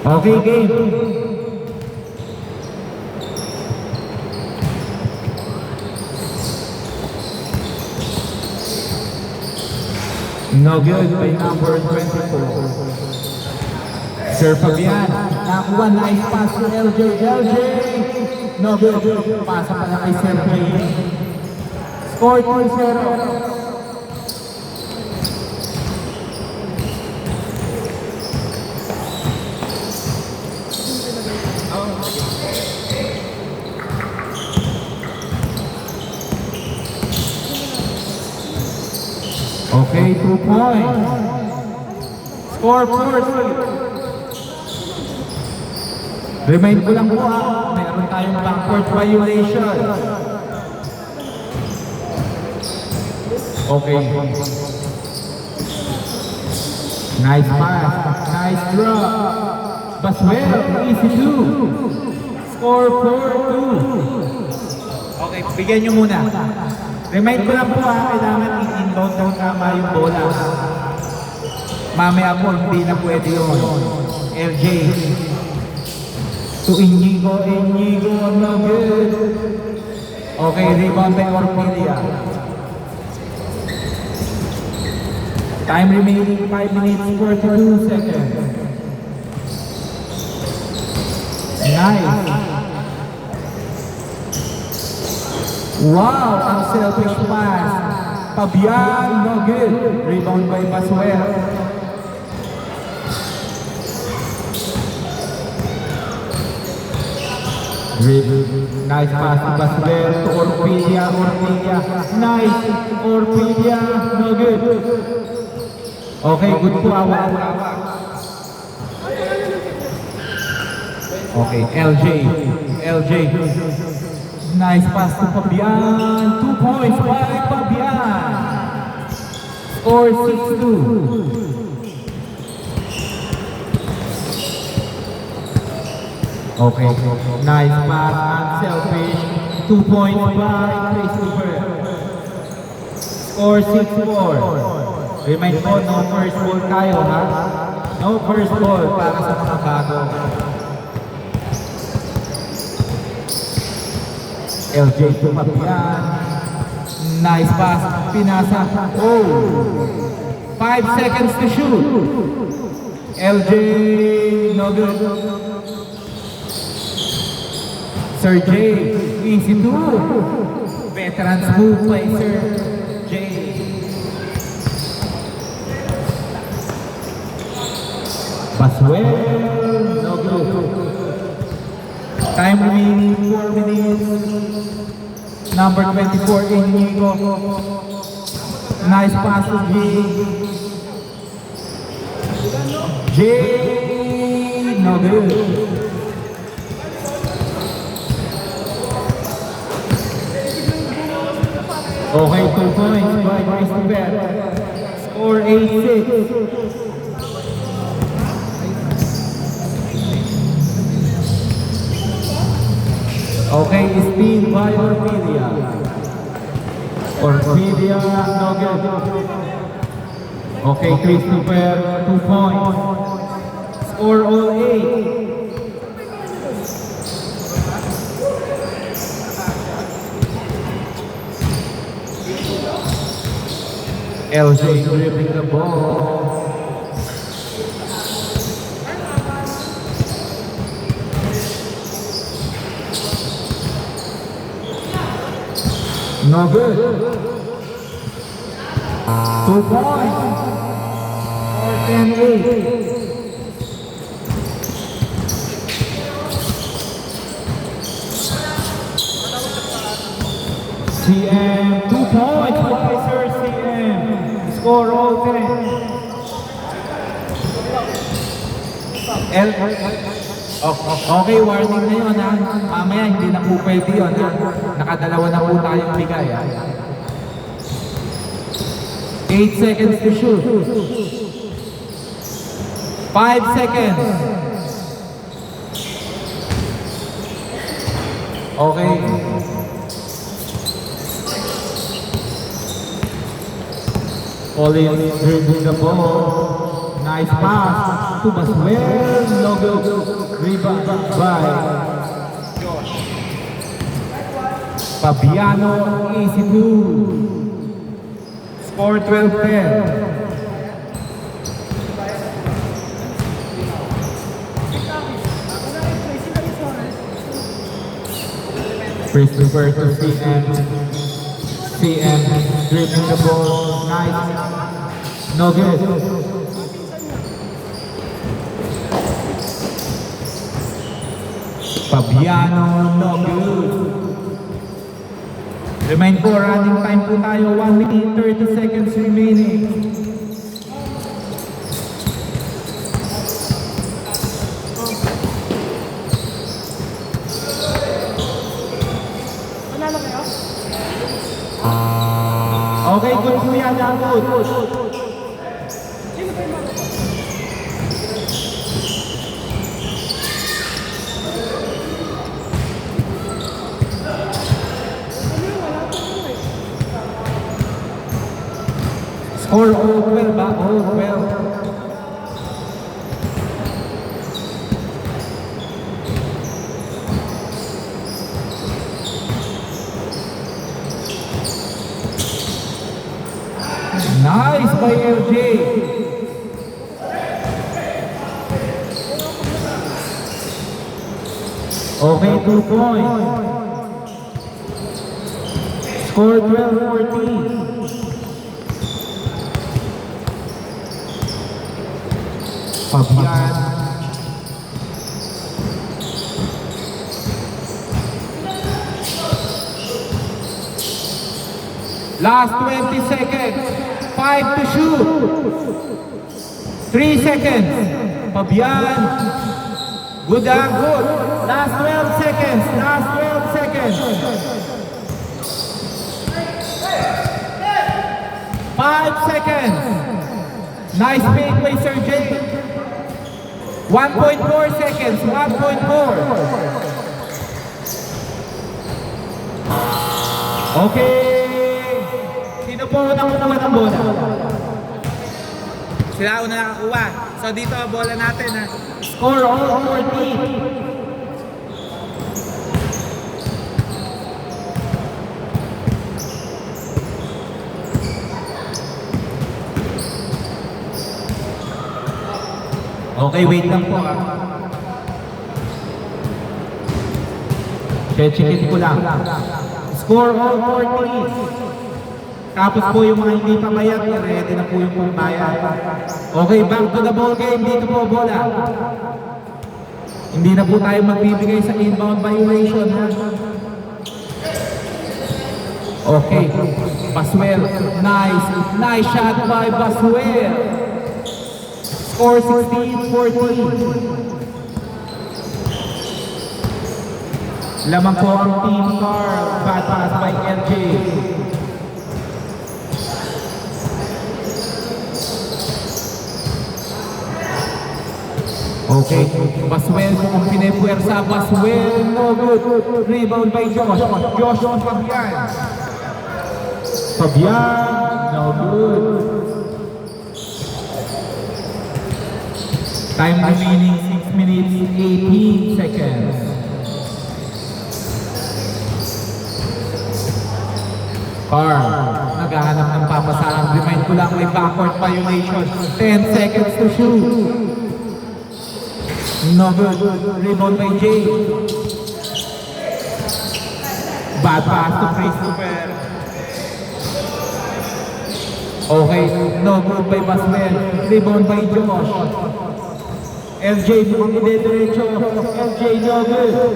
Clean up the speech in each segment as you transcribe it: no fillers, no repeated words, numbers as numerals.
Okay, game. No good by number 24. Sir Fabian, nakuha, nice pass to LJ. No good. Pasa pa na kay Sir Fabian. Score 2-0. Okay, 2 points. Score 4. Remind ko lang po meron tayong backcourt violation. Okay. Nice pass. Nice drop. Baswell, easy 2. Score 4-2. Okay, bigyan nyo muna. Remind ko lang po kailangan i-inbound daw tama yung bola. Mamaya po, hindi na pwede yun. LJ. To Inigo, no good. Okay, rebound by Orpilia. Time remaining 5 minutes, 42 seconds. Nice. Wow, ang selfish pass. Fabian, no good. Rebound by Baswell. Nice pass to Baswell to Orpilia. Nice. Orpilia, no good. Okay, good po. Okay, LJ. Nice pass to Fabian. 2 points by Fabian. Score 6-2. Okay. Nice pass and selfish. 2 points by Christopher. Score 6-4. Remind mo, no first ball tayo, ha? No first ball para sa mga bago. LJ to Fabian. Nice pass. Pinasa. Oh! 5 seconds to shoot. LJ, no good. Sir J, easy 2. Veterans move by Sir J. Baswell, no good. Time remaining 4 minutes. Number 24, Inigo. Nice pass to J. No good. Okay, 2 points by Christopher. Score 8-6. Okay, speed by Orpilia. No good. Okay, Christopher, 2 points. Score all 8. LJ dribbling the ball. No good. 2 points. 4-10-8. CM, 2 points by Sir CM. Score all 10. Okay, warning na yun, ha? Mamaya hindi na po pwede yun, ha? Nakadalawa na po tayong bigay, ha? 8 seconds to shoot. 5 seconds. Okay. Collins dribbling the ball. Nice pass to Baswell. No good. by Fabiano, easy 2. Score 12-10. Christopher to CM. CM dribbling the ball. Nice. No good. Fabiano, no good. Remind po, running time po tayo. 1 minute 30 seconds remaining. Okay, good po yan, good. Score all 12 ba? All 12. Nice by LJ. Okay, 2 points. Score 12-14. Fabian. Last 20 seconds. 5 to shoot. 3 seconds. Fabian. Good and good. Last 12 seconds. Last 12 seconds. 5 seconds. Nice fake by Sergey. 1.4 seconds. 1.4. Okay. Sino po unang kukuha ng bola? Sila una nakakuha. So dito ang bola natin ha. Score all 14. Okay, wait lang po ha. Check-in ko lang. Score all 14. Tapos po yung mga hindi pa bayad, ready na po yung pagbayad. Okay, back to the ball game. Dito po bola. Hindi na po tayo magbibigay sa inbound violation. Ha? Okay, Baswell. Nice. Nice shot by Baswell. Score 16-14. Lamang po ang team Carl. Bad pass by LJ. Okay, Baswell kung pinepuwersa, Baswell, no good. Rebound by Josh. Josh on Fabian. Fabian, no good. Time remaining 6 minutes 18 seconds. Carl, naghahanap ng papasahan. Remind ko lang may backward violation. 10 seconds to shoot. No good. Rebound by Jay. Bad pass to Christopher. Okay, no good by Baswell. Rebound by Josh. LJ mukhang ide-diretso. LJ no good.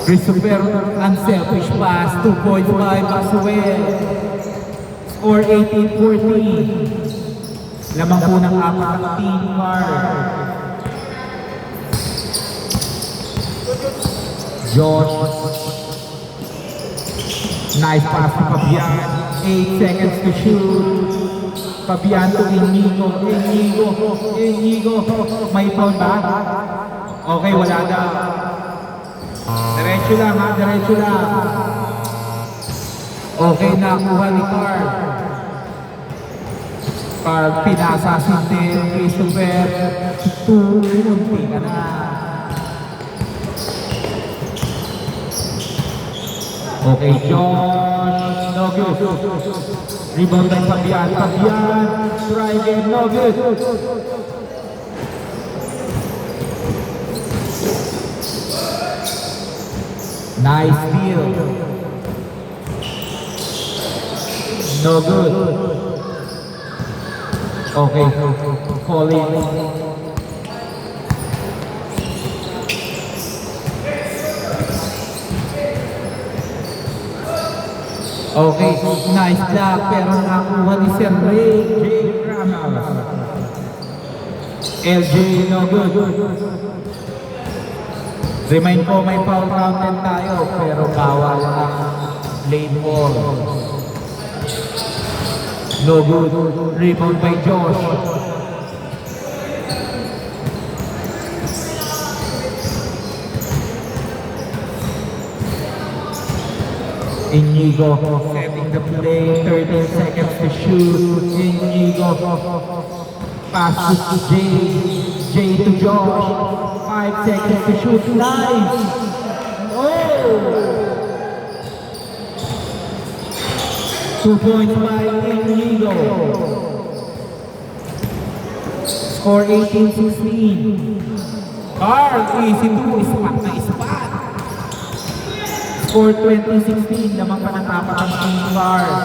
Christopher, unselfish pass. 2 points by Baswell. Score 18-14. Lamang po ng apat ng team card. Josh. Nice pass to Fabian. 8 seconds to shoot. Fabian to Inigo. Inigo. May foul ba? Okay, wala daw. Diretso lang ha, diretso lang. Okay, nakuha ni Carl. Carl pinasa si Tim Christopher. Munti ka na. Okay, Josh. No good. Rebound by Fabian. Fabian. Try again. No good. Nice steal. No good. Okay. Calling. Okay, nice block pero nakakuha ni Sir Ray J. Ramos. LJ, no good. Remind ko may foul counted tayo pero bawal ang lane ball. No good. Rebound by Josh. Inigo setting the play, 30 seconds to shoot. Inigo pass to Jay, Jay to Josh, 5 seconds to shoot. Nice! Oh! 2 points by Inigo. Score 18-16. Carl, easy to, ispat na ispat. Score 2016, lamang pa ng apat ang team card.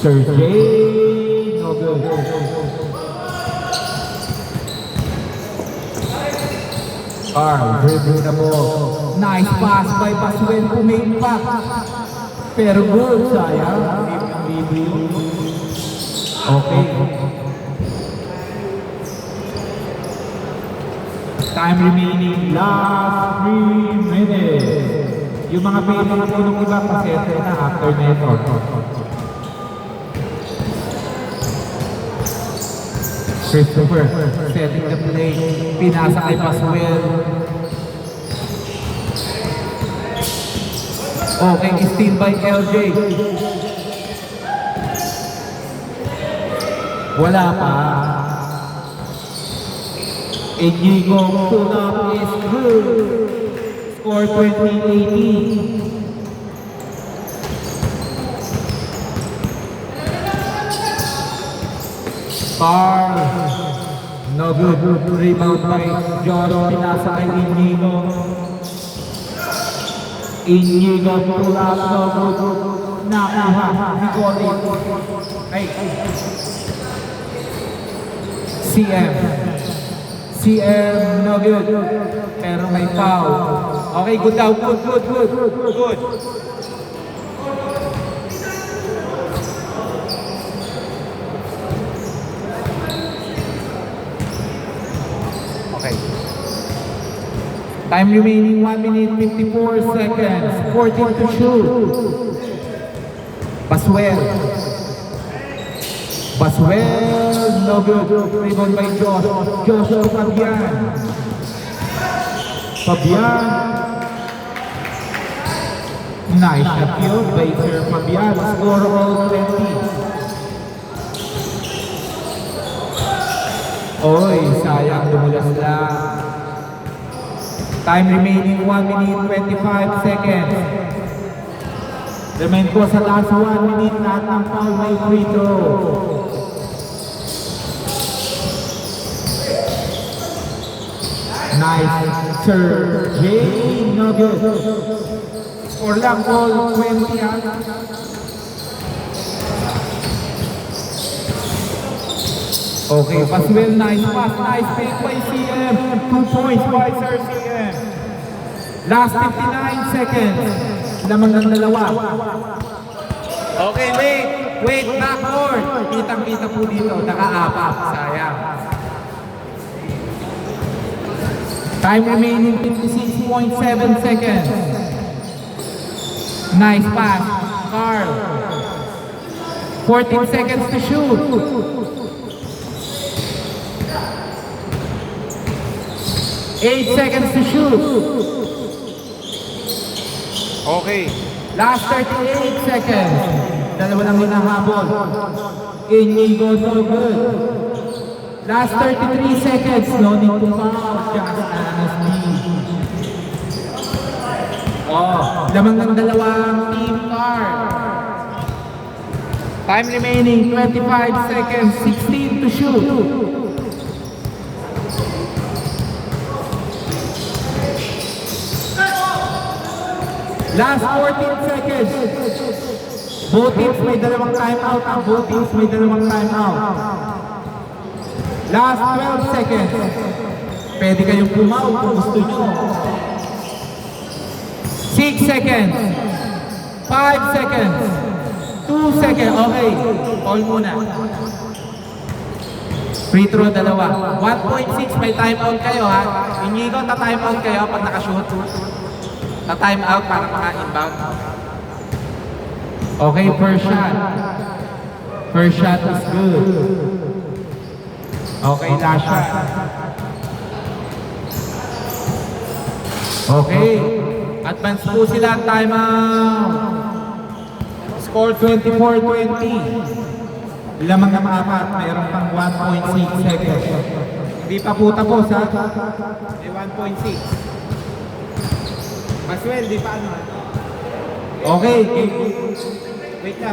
Sergey, no good. Carl, dribbling the ball. Nice pass by Basuel, pumain pa. Pero good, sayang. Okay. Time remaining, last 3 minutes. Yung mga pailing po nung iba, pasete na after neto. Christopher, setting the play. Pinasa kay Paswell. Okay, steal by LJ. Wala pa. Inigo pull up is good. Score 20-18. Carl, no good. Rebound by Josh. Pinasa kay Inigo. Inigo pull up, no good. Nakaha. Nicole. Ay. CM, no good. Pero may foul. Okay, good daw. Good. Okay. Time remaining 1 minute 54 seconds. 14 to shoot. Basuel, no good. Rebound by Josh. Josh to Fabian. Nice shot yun by Sir Fabian. Score all 20. Oy, sayang dumulas lang. Time remaining 1 minute 25 seconds. Remind ko sa last 1 minute lahat ng foul may free throw. Nice, Sir Jay, no good. Score lang all 20 ah. Okay, Paswell, nice pass, nice pick by CM. 2 points by Sir CM. Last 59 seconds. Lamang ng dalawa. Okay, wait, backboard. Kitang-kita po dito, naka-apat. Sayang. Time remaining 56.7 seconds. Nice pass, Carl. 14 seconds to shoot. 8 seconds to shoot. Okay. Last 38 seconds. dalawa lang hinahabol. Inigo, no good. Last 33 seconds, no need to foul. Just honestly. Oh, lamang ng dalawang team card. Time remaining, 25 seconds, 16 to shoot. Last 14 seconds. Both teams may dalawang timeout. Ang both teams may dalawang timeout. Last 12 seconds. Pwede kayong pumaw kung gusto nyo. 6 seconds. 5 seconds. 2 seconds. Okay. Call muna. Free throw dalawa. 1.6 may timeout kayo ha. Inigo, ta-timeout kayo pag nakashoot. Ta-time out para maka-inbound. Okay, first shot. First shot is good. Okay, last shot. Okay. Advance po sila. Time out. Score 24-20. Lamang na maapat. Mayroon pang 1.6 seconds. Hindi pa po tapos ha. May 1.6. Maswell, di pa ano? Okay. Wait lang.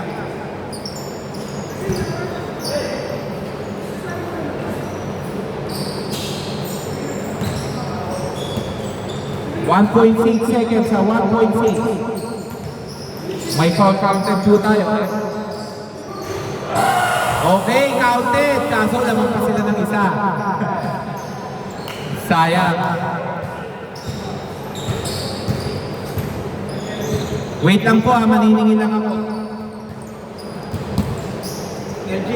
$1.6 seconds sa 1.6. May foul counted po tayo. Okay, counted. Kaso lamang pa sila ng isa. Sayang. Wait lang po maniningin lang ako. LG.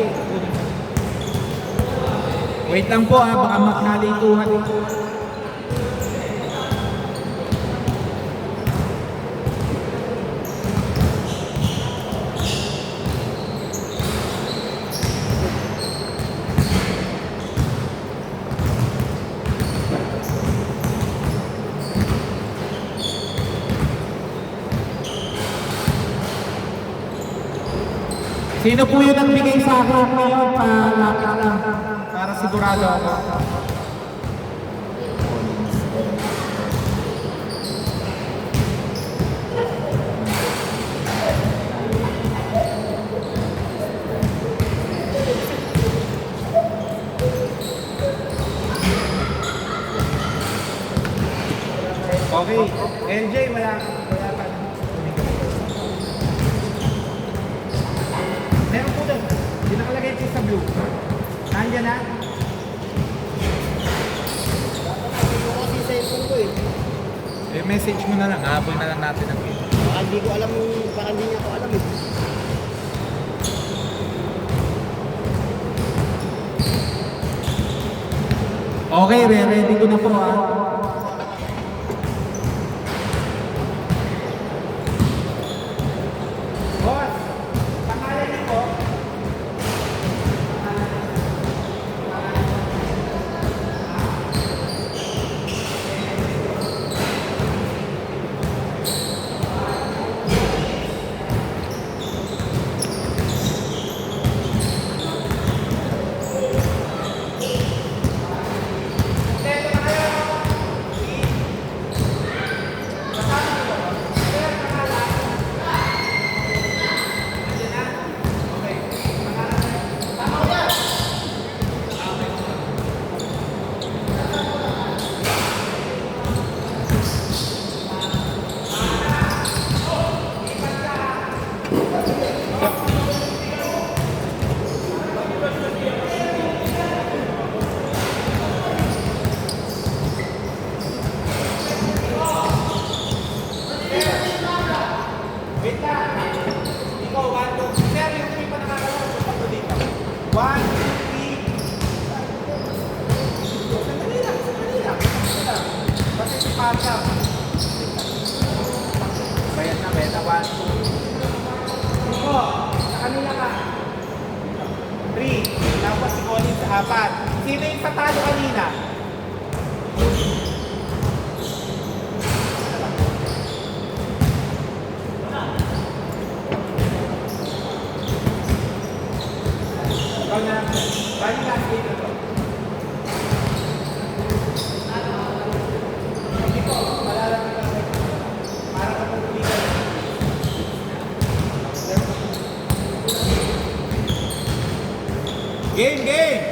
Wait lang po baka magkalituhan ito. Sino po yun ang bigay sa akin ngayon? Palapit lang. Para sigurado ako. Okay. LJ, wala pa. Meron po doon. Hindi nakalagay ito sa blue. Nandiyan na? Kasi sa cellphone ko Message mo na lang. Habol na lang natin ang video. Hindi ko alam, baka hindi niya ako alam Okay, ready ko na po Boss, pangalan niyo po? Bayad na, 1, 2. Iko, sa kanila ka. 3. Tapos si Colin sa 4. Sino yung patalo kanina? Ikaw na lang. Bali last game na to. Hindi ko, malalaki ka sa para ka pong ulitan. Game, game!